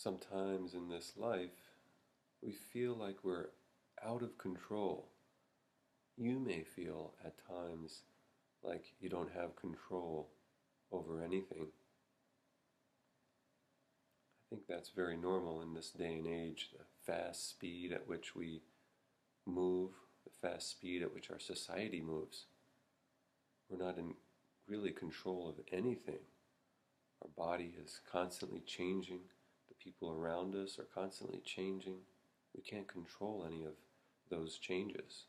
Sometimes in this life, we feel like we're out of control. You may feel at times like you don't have control over anything. I think that's very normal in this day and age, the fast speed at which we move, the fast speed at which our society moves. We're not in really control of anything. Our body is constantly changing. The people around us are constantly changing. We can't control any of those changes.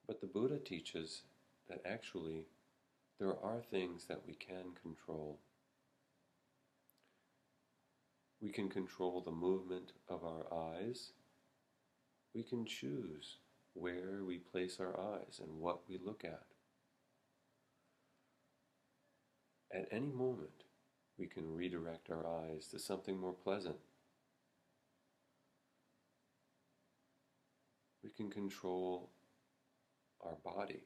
But the Buddha teaches that actually there are things that we can control. We can control the movement of our eyes. We can choose where we place our eyes and what we look at. At any moment, we can redirect our eyes to something more pleasant. We can control our body.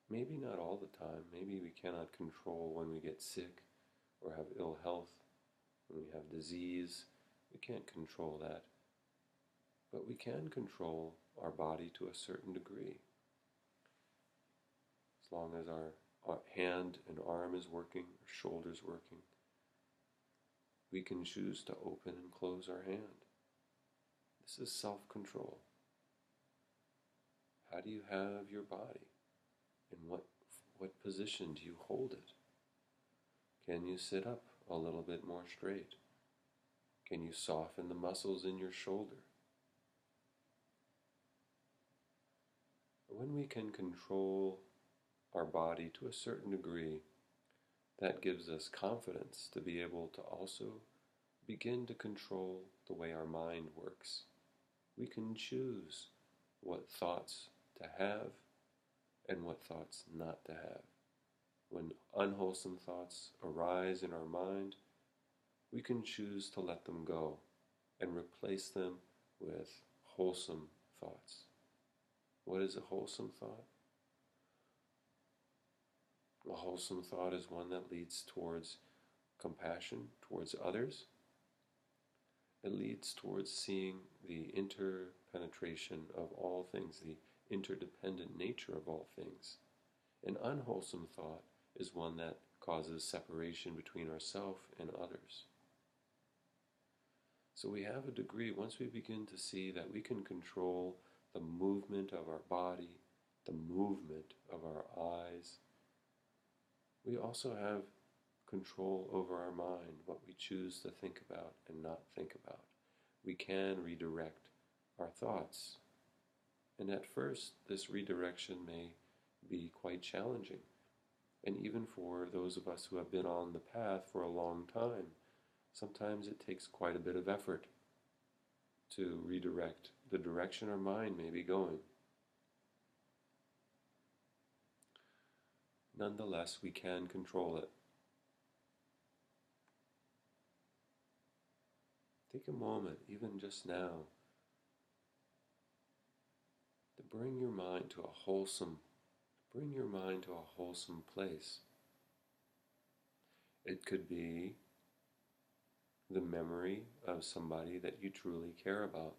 Maybe not all the time. Maybe we cannot control when we get sick or have ill health, when we have disease. We can't control that. But we can control our body to a certain degree. As long as our hand and arm is working, our shoulders working, we can choose to open and close our hand. This is self-control. How do you have your body? In what position do you hold it? Can you sit up a little bit more straight? Can you soften the muscles in your shoulder? When we can control our body to a certain degree, that gives us confidence to be able to also begin to control the way our mind works. We can choose what thoughts to have and what thoughts not to have. When unwholesome thoughts arise in our mind, we can choose to let them go and replace them with wholesome thoughts. What is a wholesome thought? A wholesome thought is one that leads towards compassion towards others. It leads towards seeing the interpenetration of all things, the interdependent nature of all things. An unwholesome thought is one that causes separation between ourselves and others. So we have a degree, once we begin to see that we can control the movement of our body, the movement of our eyes, we also have control over our mind, what we choose to think about and not think about. We can redirect our thoughts. And at first, this redirection may be quite challenging. And even for those of us who have been on the path for a long time, sometimes it takes quite a bit of effort to redirect the direction our mind may be going. Nonetheless, we can control it. Take a moment, even just now, to bring your mind to a wholesome place. It could be the memory of somebody that you truly care about.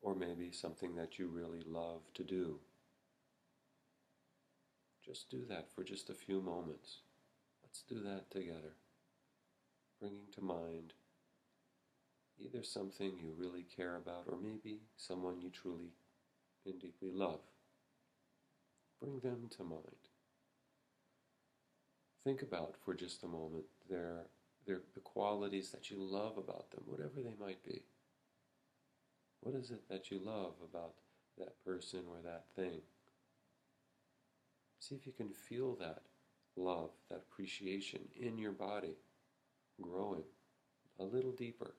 Or maybe something that you really love to do. Just do that for just a few moments. Let's do that together. Bringing to mind either something you really care about or maybe someone you truly and deeply love. Bring them to mind. Think about for just a moment the qualities that you love about them, whatever they might be. What is it that you love about that person or that thing? See if you can feel that love, that appreciation in your body, growing a little deeper.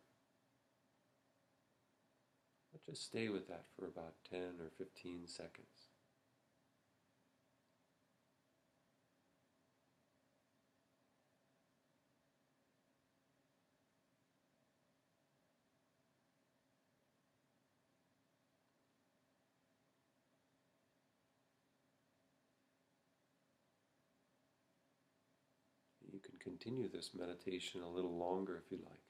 But just stay with that for about 10 or 15 seconds. you can continue this meditation a little longer if you like.